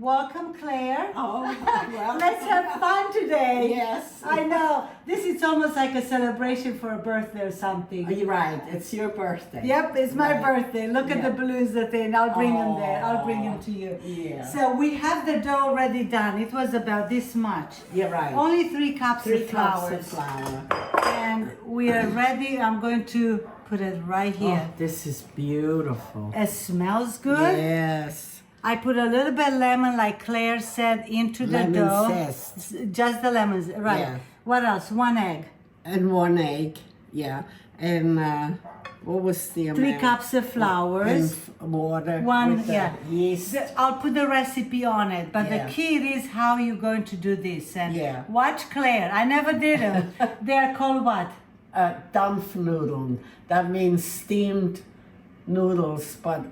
Welcome, Claire. Oh, well. Let's have fun today. Yes. I know. This is almost like a celebration for a birthday or something. You're right. It's your birthday. Yep, it's my Right. birthday. Look at Yeah. the balloons that they, and I'll bring them there. I'll bring them to you. Yeah. So we have the dough already done. It was about this much. You're right. Only 3 cups Three of cups flour. of flour. And we are ready. I'm going to put it right here. Oh, this is beautiful. It smells good. Yes. I put a little bit lemon, like Claire said, into the Lemon dough. zest. Just the lemons, right? Yeah. What else? 1 egg. And 1 egg. Yeah. And what was the amount? 3 cups of flour. And water. One, with the yeah. yeast. I'll put the recipe on it, but Yeah. the key is how you're going to do this. And Yeah. watch Claire. I never did them. They're called what? Dampfnudeln. That means steamed noodles, but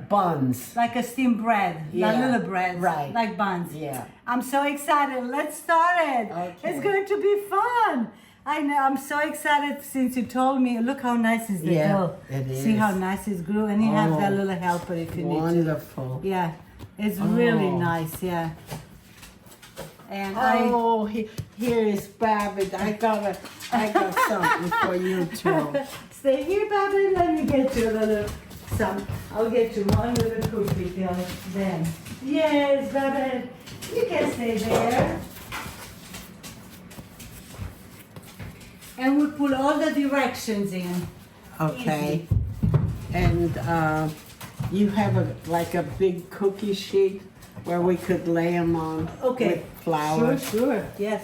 buns. Like a steamed bread, Yeah, like little breads, right. like buns. Yeah. I'm so excited. Let's start it. Okay. It's going to be fun. I know. I'm so excited since you told me. Look how nice is the Yeah, dough. it See is. how nice it grew, and you have that Oh, little helper if you need to. Wonderful. Yeah, it's really Oh. nice. Yeah. And Oh, here is Babbitt. I got something for you too. Stay here, Babbitt. Let me get you a little some. I'll get you one little cookie till then. Yes, Babbitt. You can stay there. And we put all the directions in. Okay. And you have like a big cookie sheet where we could lay them on Okay. with flour. Sure. Yes.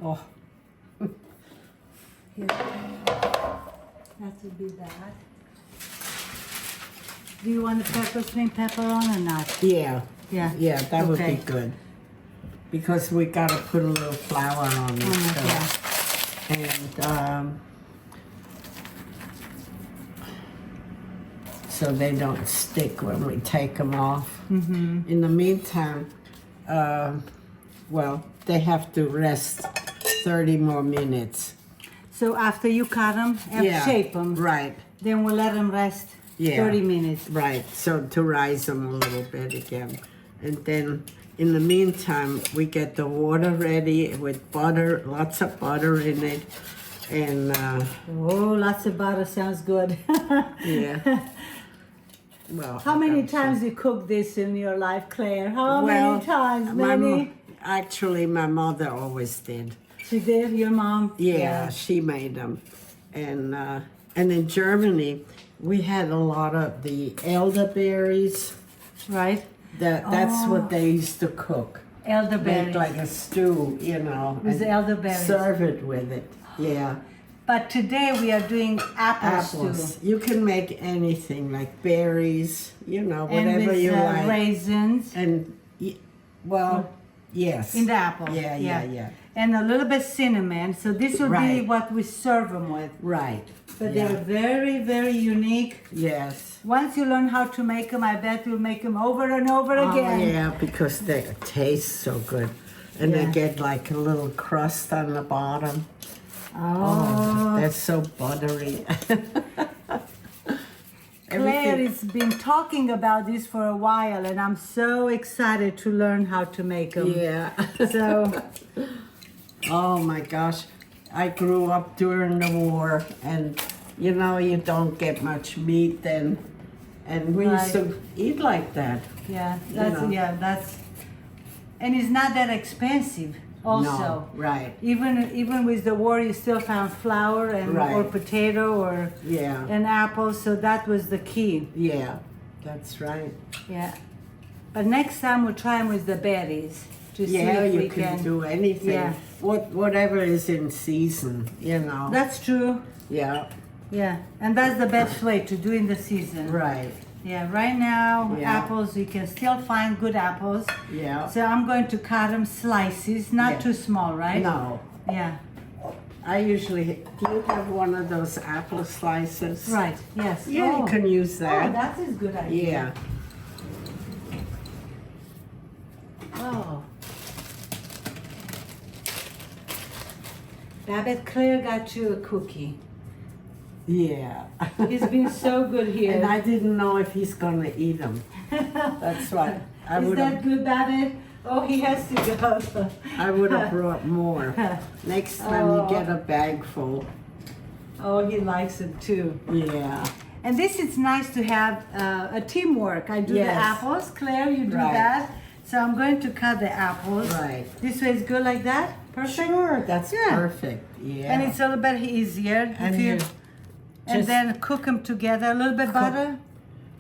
Oh, Here. That would be that. Do you want the green pepper on or not? yeah. Yeah. Yeah, that would Okay. be good. Because we got to put a little flour on it. Yeah. And so they don't stick when we take them off. Mm-hmm. In the meantime, well, they have to rest 30 more minutes. So after you cut them and Yeah, shape them, Right, then we'll let them rest Yeah. 30 minutes. right. So to rise them a little bit again. And then in the meantime, we get the water ready with butter, lots of butter in it. And Oh, lots of butter sounds good. yeah. Well, How many I'm times you cook this in your life, Claire? How Well, many times? my Many? actually, my mother always did. She did, your mom? Yeah, she made them. And in Germany, we had a lot of the elderberries. Right? That's what they used to cook. Elderberries. Make like a stew, you know. With the and elderberries. Serve it with it. Yeah. But today we are doing apple Apples. stew. You can make anything like berries, you know, And whatever with you like. raisins And well, yes. in the apple. Yeah. And a little bit cinnamon. So this will be Right. what we serve them with. Right. But yeah. they're very, very unique. Yes. Once you learn how to make them, I bet you'll make them over and over again. Oh, yeah, because they taste so good. And Yeah. they get like a little crust on the bottom. Oh, They're so buttery. Claire Everything- has been talking about this for a while, and I'm so excited to learn how to make them. Yeah. So, Oh my gosh. I grew up during the war, and you know, you don't get much meat then. And we used to eat like that. yeah, know. that's, and it's not that expensive. Also, No, right. even with the war, you still found flour and or Right. potato or Yeah. an apple. So that was the key. Yeah. That's right. Yeah. But next time we'll try them with the berries to see Yeah, if you we can do anything. Yeah. Whatever is in season, you know. That's true. Yeah. Yeah, and that's the best way to do in the season. Right. Yeah, right now, Yeah. apples, you can still find good apples. Yeah. So I'm going to cut them slices, not Yeah. too small, right? No. Yeah, I usually, do you have one of those apple slices? right, yes. Yeah, Oh. you can use Oh, that. that is a good idea. Yeah. Oh. Babette, Claire got you a cookie. Yeah. He's been so good here. And I didn't know if he's gonna eat them. That's why I Is would that have. good, Babette? Oh, he has to go. I would have brought more. Next time you get a bag full. Oh, he likes it too. Yeah. And this is nice to have a teamwork. I do the Yes. apples, Claire, you do Right. that. So I'm going to cut the apples. Right. This way is good like that? Perfect? Sure, that's Yeah. perfect. Yeah. And it's a little bit easier. And if you, you and just then cook them together. A little bit butter?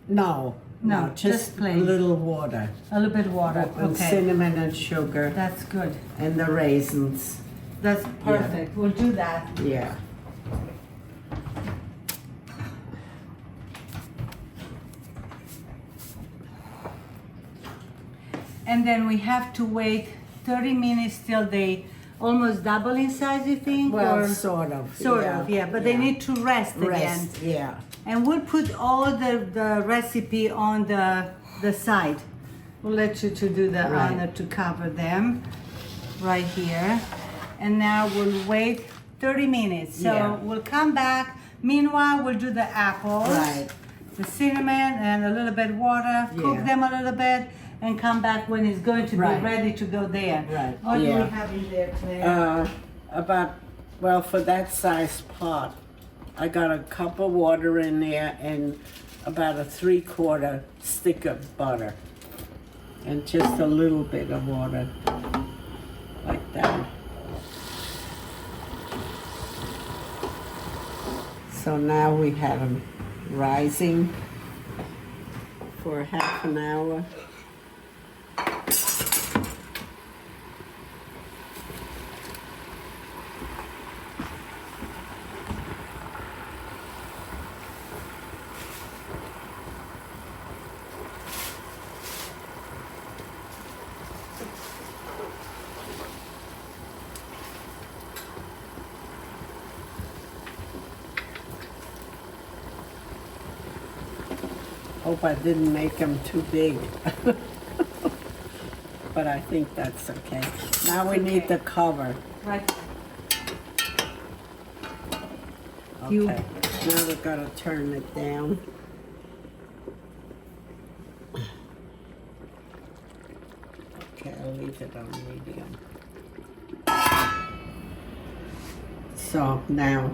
No. No, just just plain. a little water. A little bit water. And Okay. cinnamon and sugar That's good. and the raisins. That's perfect. We'll do that. Yeah. And then we have to wait 30 minutes till they almost double in size, you think? Well, or sort of. sort of, yeah. But they need to rest again. Rest, yeah. And we'll put all the recipe on the side. We'll let you to do the Right. honor to cover them right here. And now we'll wait 30 minutes. So Yeah. we'll come back. Meanwhile, we'll do the apples, Right. the cinnamon, and a little bit water. Cook Yeah. them a little bit, and come back when it's going to Right. be ready to go there. Right. What do Yeah. we have in there, Claire? Well, for that size pot, I got a cup of water in there and about a 3/4 stick of butter. And just a little bit of water, like that. So now we have them rising for half an hour. Hope I didn't make them too big. But I think that's okay. Now we need the cover. Right. Okay. You- Now we've got to turn it down. Okay, I'll leave it on medium. So now,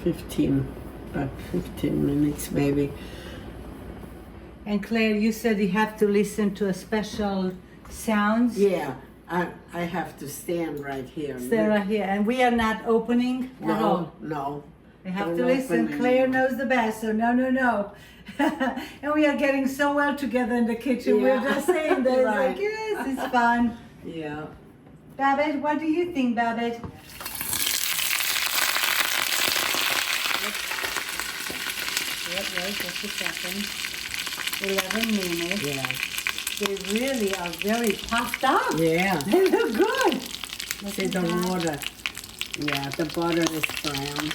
about 15 minutes maybe. And Claire, you said you have to listen to a special sounds. Yeah, I have to stand right here. Sarah here, and we are not opening at No, all. no. We have Don't to listen. open Claire anymore. knows the best, so no. And we are getting so well together in the kitchen. We're Yeah. just saying that. It's Right. like, yes, it's fun. Yeah. Babette, what do you think, Babette? Wait, just a second. 11 minutes. Yeah. They really are very puffed up. Yeah. They look good. Look See at the that. water. Yeah, the butter is brown.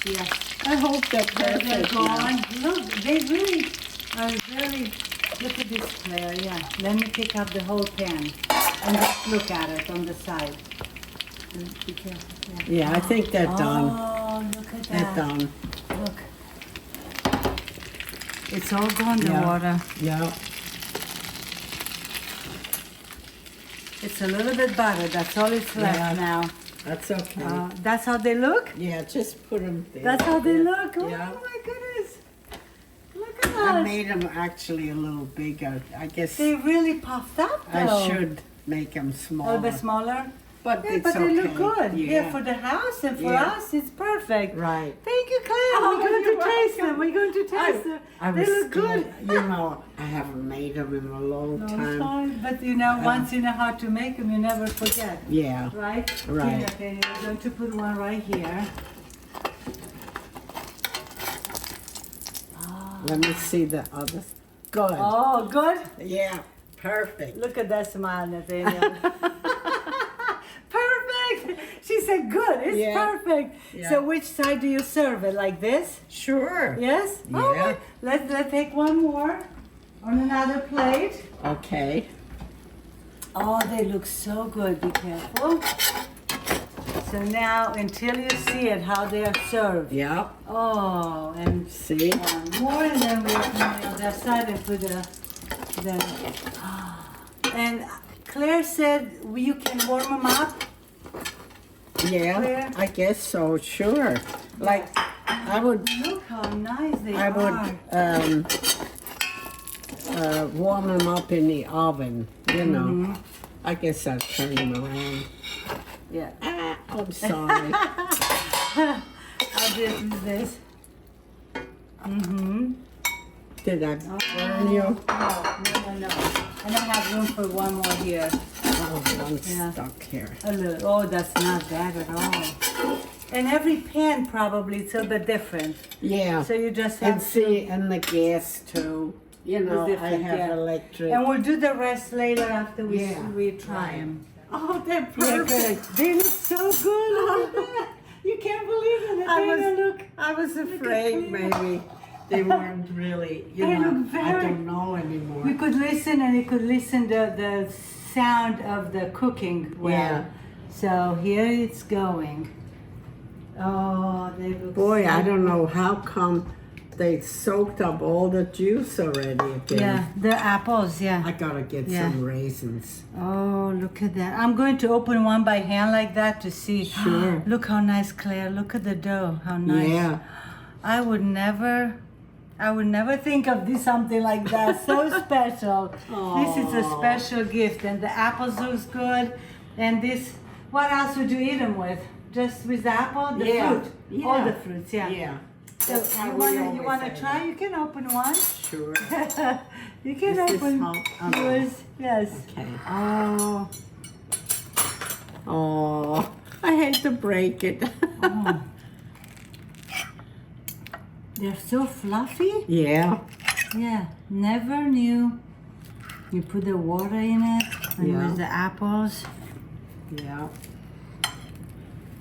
Yes. I hope they're They're perfect. now. gone. Look, they really are very. Look at this, Claire. Yeah. Let me pick up the whole pan and just look at it on the side. Be careful. Yeah, I think they're done. Oh, look at They're that. done. Look. It's all gone, the Yeah. water. Yeah. It's a little bit butter. That's all it's left Yeah. now. That's okay. That's how they look? Yeah, just put them there. That's how they look? Oh Yeah. my goodness. Look at I that. made them actually a little bigger. I guess They really puffed up though. I should make them A smaller. little bit smaller? But Yeah, it's but okay. they look good. Yeah. Yeah, for the house and for Yeah. us, it's perfect. Right. Thank you, Claire. Oh, We're going to you're taste welcome. them. We're going to taste them. I They was look good. scared. You know, I haven't made them in a long No, time. fine. But you know, once you know how to make them, you never forget. Yeah. Right? Right. Okay, we're going to put one right here. Let me see the others. Good. Oh, good. Yeah. Perfect. Look at that smile, Nathaniel. Perfect. She said good. It's Yeah. perfect. Yeah. So which side do you serve it? Like this? Sure. Yes? Yeah. Okay. Let's take one more on another plate. Okay. Oh, they look so good. Be careful. So now, until you see it, how they are served. Yep. Oh, and See? more, and then we're on the other side and put the and Claire said you can warm them up. Yeah, Claire? I guess so, sure. Like, I would, Look how nice they I are. would warm them up in the oven, you know. I guess I'll turn them around. Yeah. Ah, I'm sorry. I'll do this. Did I burn you? No. And I have room for one more here. Oh, one's Yeah. stuck here. A little. Oh, that's not bad at all. And every pan probably it's a bit different. Yeah. So you just have And see, and the gas too. You know, I different, have yeah. electric. And we'll do the rest later after we Yeah. we try them. Oh, they're Yeah, perfect. they look so good. Look at that. You can't believe it. I was afraid maybe they weren't really, you They know, look I very- don't know anymore. We could listen and you could listen to the sound of the cooking well. Yeah. So here it's going. Oh, they look Boy, so I don't good. know how come they soaked up all the juice already again. Yeah, the apples, I yeah. gotta get Yeah. some raisins. Oh, look at that. I'm going to open one by hand like that to see. Sure. Look how nice, Claire. Look at the dough. How nice. Yeah. I would never think of this something like that. So special. This is a special gift, and the apples looks good. And this, what else would you eat them with? Just with the apple, the Yeah. fruit, all Yeah. the fruits, yeah. Yeah. So That's how you we wanna always try? have it. You can open one. Sure. You can Is this open how- yours. Yes. Okay. Oh. Oh, I hate to break it. Oh. They're so fluffy. Yeah. Yeah, never knew. You put the water in it and Yeah. with the apples. Yeah.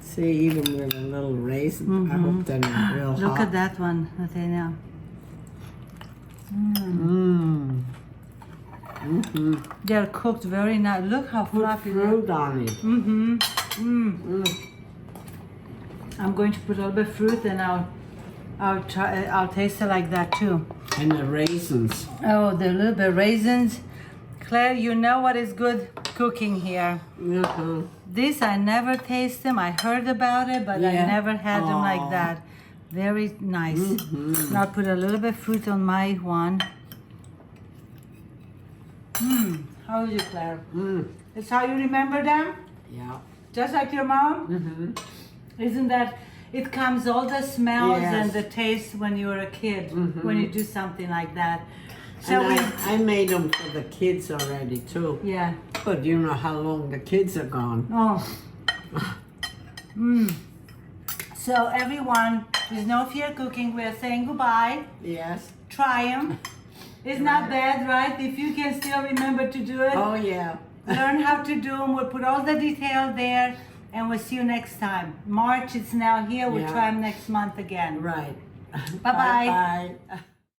See, even with a little raisin, I hope they're not real Look hot. at that one, Nathaniel. Mmm. Mm-hmm. They're cooked very nice. Look how Put fluffy they are. fruit on it. Mm-hmm. Mm. Mm. I'm going to put a little bit of fruit and I'll try. I'll taste it like that too. And the raisins. Oh, the little bit raisins. Claire, you know what is good cooking here. Uh-huh. This I never taste them. I heard about it, but I Yeah. never had them like Aw. that. Very nice. Mhm. Now I'll put a little bit of fruit on my one. How is it, Claire? Mm. It's how you remember them? Yeah. Just like your mom? Mm-hmm. Isn't that, it comes all the smells Yes. and the taste when you were a kid, when you do something like that. So And I made them for the kids already too. yeah. But you know how long the kids are gone. Oh. So everyone, with no fear cooking, we're saying goodbye. Yes. Try them. It's not bad, right? If you can still remember to do it, Oh yeah. learn how to do them. We'll put all the detail there, and we'll see you next time. March, it's now here. We'll Yeah. try them next month again. Right. Bye-bye. Bye.